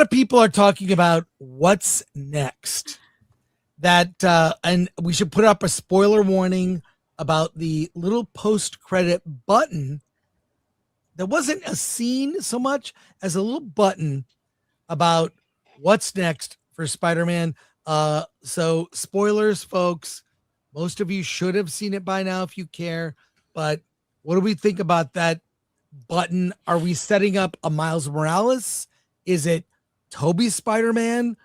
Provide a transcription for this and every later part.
of people are talking about what's next. And we should put up a spoiler warning about the little post-credit button. There wasn't a scene so much as a little button about what's next for Spider-Man. So spoilers, folks. Most of you should have seen it by now if you care. But what do we think about that button? Are we setting up a Miles Morales? Is it Tobey's Spider-Man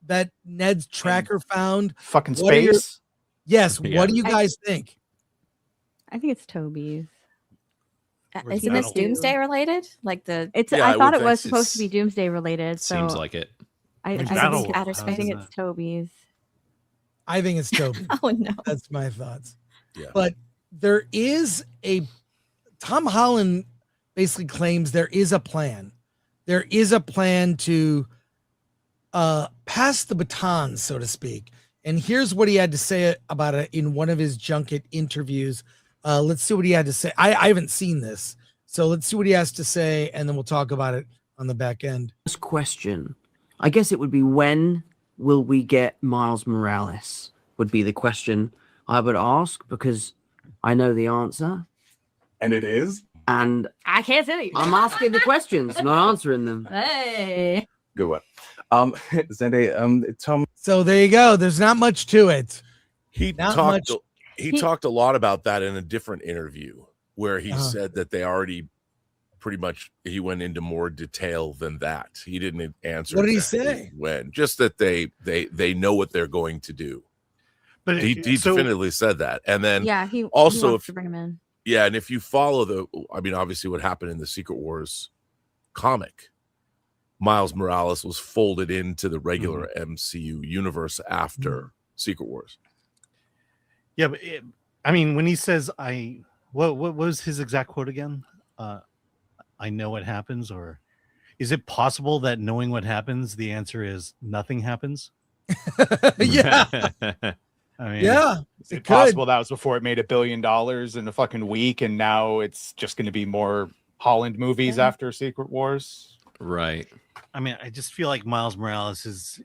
that Ned's tracker found? Fucking space? Yes. Yeah. What do you guys think? I think it's Tobey's. Isn't this Doomsday related? Like the I thought it was supposed to be Doomsday related. So seems like it. I think it's Tobey's. I think it's Tobey. Oh no, that's my thoughts. Yeah, but there is Tom Holland basically claims there is a plan. There is a plan to pass the baton, so to speak. And here's what he had to say about it in one of his junket interviews. Let's see what he had to say. I haven't seen this, so let's see what he has to say, and then we'll talk about it on the back end. This question, I guess it would be, when will we get Miles Morales? Would be the question I would ask, because I know the answer. And it is? And I can't say it. I'm asking the questions, not answering them. Hey. Good one. Zende, Tom. So there you go. There's not much to it. He talked a lot about that in a different interview where he said that they already pretty much, he went into more detail than that. He didn't answer. What did he say? When just that they know what they're going to do. But he definitively said that. And then he also wants to bring him in. Yeah, and if you follow obviously what happened in the Secret Wars comic, Miles Morales was folded into the regular MCU universe after Secret Wars. Yeah, but when he says, what was his exact quote again? I know what happens, or is it possible that knowing what happens, the answer is nothing happens? Yeah. Is it possible that was before it made $1 billion in a fucking week, and now it's just going to be more Holland movies after Secret Wars? Right. I just feel like Miles Morales is,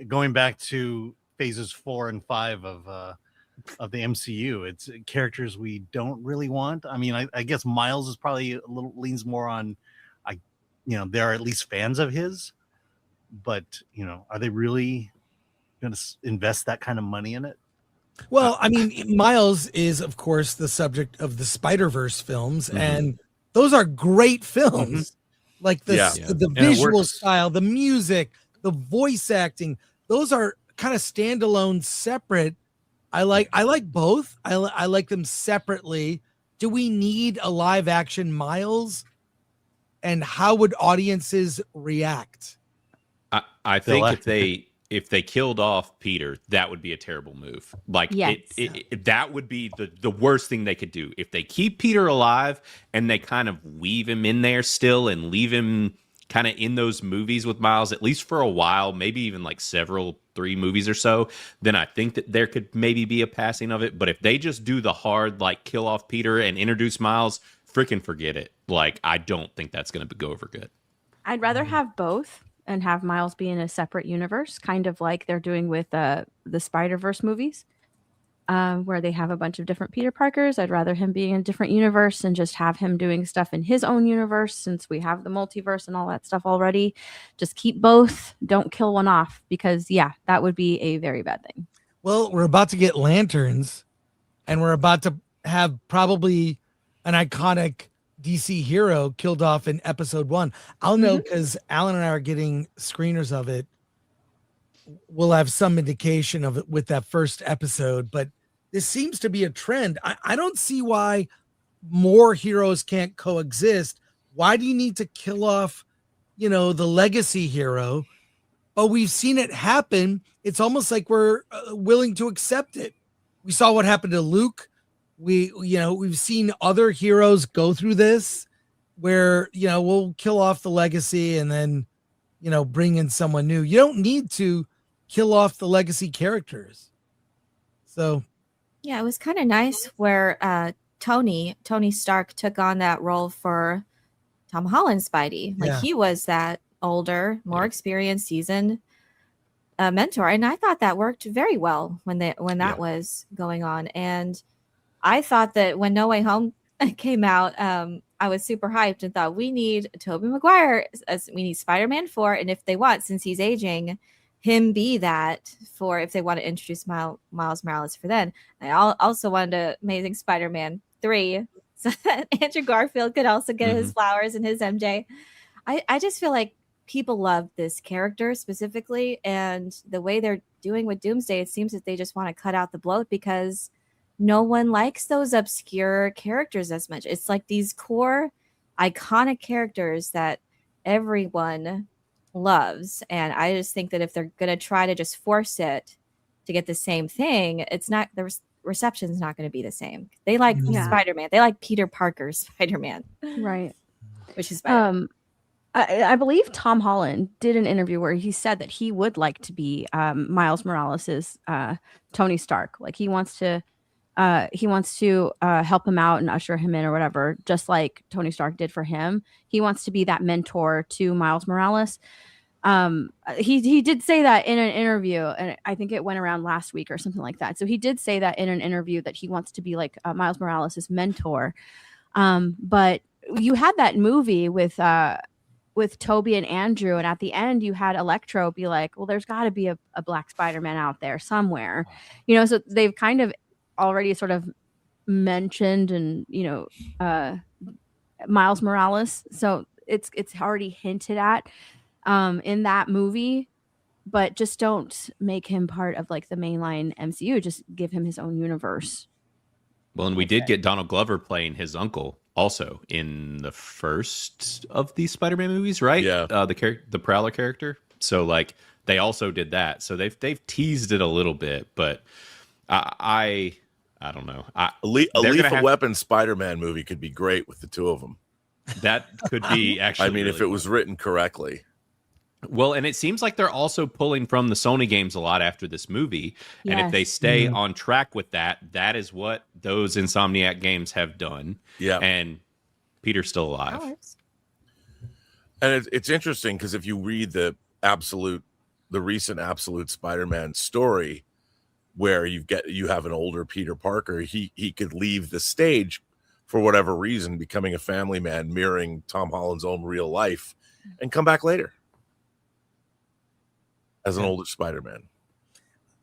going back to phases 4 and 5 of the MCU. It's characters we don't really want. I guess Miles is probably a little leans more on, there are at least fans of his, but are they really going to invest that kind of money in it? Well, Miles is, of course, the subject of the Spider-Verse films, and those are great films. Like the visual style, the music, the voice acting, those are kind of standalone, separate. I like both. I like them separately. Do we need a live action Miles? And how would audiences react? I think if they killed off Peter, that would be a terrible move. Like that would be the worst thing they could do. If they keep Peter alive and they kind of weave him in there still and leave him kind of in those movies with Miles, at least for a while, maybe even like 3 movies or so, then I think that there could maybe be a passing of it. But if they just do the hard, like, kill off Peter and introduce Miles, freaking forget it. Like, I don't think that's going to go over good. I'd rather have both and have Miles be in a separate universe, kind of like they're doing with the Spider-Verse movies, where they have a bunch of different Peter Parkers. I'd rather him be in a different universe and just have him doing stuff in his own universe, since we have the multiverse and all that stuff already. Just keep both. Don't kill one off, because that would be a very bad thing. Well, we're about to get Lanterns, and we're about to have probably an iconic DC hero killed off in episode 1. I'll know because Alan and I are getting screeners of it. We'll have some indication of it with that first episode, but this seems to be a trend. I don't see why more heroes can't coexist. Why do you need to kill off, the legacy hero? But we've seen it happen. It's almost like we're willing to accept it. We saw what happened to Luke. We've seen other heroes go through this where, we'll kill off the legacy and then, bring in someone new. You don't need to kill off the legacy characters. So. Yeah, it was kind of nice where Tony Stark took on that role for Tom Holland's Spidey. Like he was that older, more experienced, seasoned mentor, and I thought that worked very well when that was going on. And I thought that when No Way Home came out, I was super hyped and thought we need Tobey Maguire, we need Spider-Man 4, and if they want, since he's aging, him be that for if they want to introduce Miles Morales for then. I also wanted Amazing Spider-Man 3 so that Andrew Garfield could also get his flowers and his MJ. I just feel like people love this character specifically, and the way they're doing with Doomsday, it seems that they just want to cut out the bloat because no one likes those obscure characters as much. It's like these core iconic characters that everyone loves, and I just think that if they're going to try to just force it to get the same thing, it's not, the reception's not going to be the same. They like Spider-Man. They like Peter Parker's Spider-Man. Right. Which is Spider-Man. I believe Tom Holland did an interview where he said that he would like to be Miles Morales's Tony Stark. Like he wants to help him out and usher him in or whatever, just like Tony Stark did for him. He wants to be that mentor to Miles Morales. He did say that in an interview, and I think it went around last week or something like that. So he did say that in an interview that he wants to be like Miles Morales's mentor. But you had that movie with Toby and Andrew, and at the end you had Electro be like, well, there's got to be a black Spider-Man out there somewhere, so they've kind of already sort of mentioned and Miles Morales, so it's already hinted at in that movie, but just don't make him part of like the mainline MCU. Just give him his own universe. Well, and we did get Donald Glover playing his uncle also in the first of these Spider-Man movies, right? Yeah. The Prowler character. So like they also did that. So they've teased it a little bit, but I don't know. A Lethal Weapon Spider-Man movie could be great with the two of them. That could be actually. I mean, if it was written correctly. Well, and it seems like they're also pulling from the Sony games a lot after this movie. Yes. And if they stay on track with that, that is what those Insomniac games have done. Yeah. And Peter's still alive. And it's interesting because if you read the recent Absolute Spider-Man story, where you have an older Peter Parker, he could leave the stage for whatever reason, becoming a family man, mirroring Tom Holland's own real life, and come back later as an older Spider-Man.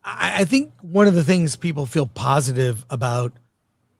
I think one of the things people feel positive about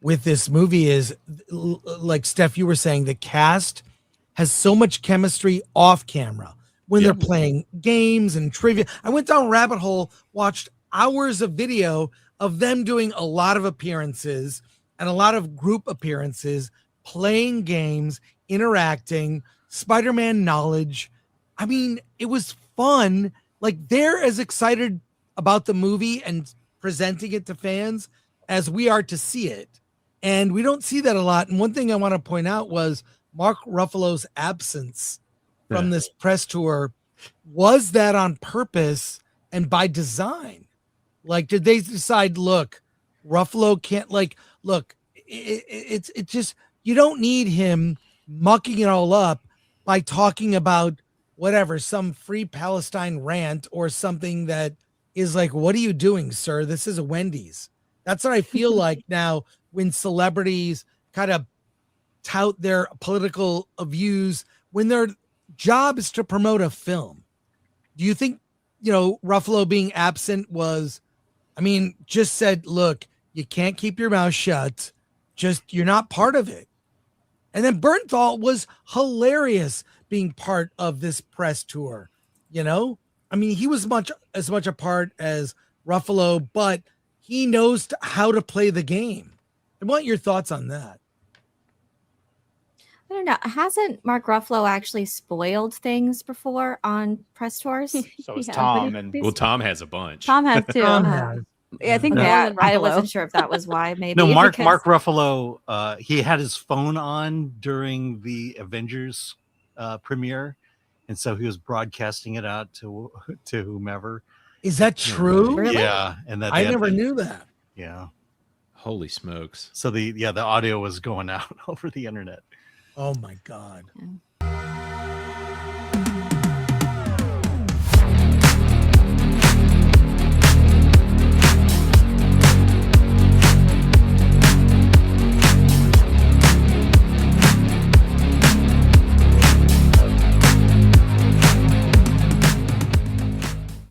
with this movie is, like Steph, you were saying, the cast has so much chemistry off camera when they're playing games and trivia. I went down a rabbit hole, watched hours of video of them doing a lot of appearances and a lot of group appearances, playing games, interacting, Spider-Man knowledge. I mean, it was fun. Like, they're as excited about the movie and presenting it to fans as we are to see it. And we don't see that a lot. And one thing I want to point out was Mark Ruffalo's absence from this press tour. Was that on purpose and by design? Like, did they decide, look, Ruffalo can't, like, look, it's just, you don't need him mucking it all up by talking about whatever, some Free Palestine rant or something that is like, what are you doing, sir? This is a Wendy's. That's what I feel like now when celebrities kind of tout their political views when their job is to promote a film. Do you think, Ruffalo being absent was, just said, look, you can't keep your mouth shut. Just, you're not part of it. And then Bernthal was hilarious being part of this press tour. He was as much a part as Ruffalo, but he knows how to play the game. I want your thoughts on that. I don't know. Hasn't Mark Ruffalo actually spoiled things before on press tours? So is Tom. Tom has a bunch. Tom has too. I think I wasn't sure if that was why. Maybe Mark Ruffalo. He had his phone on during the Avengers premiere, and so he was broadcasting it out to whomever. Is that true? Really? Yeah, and that I never knew that. Yeah. Holy smokes! So the audio was going out over the internet. Oh my God.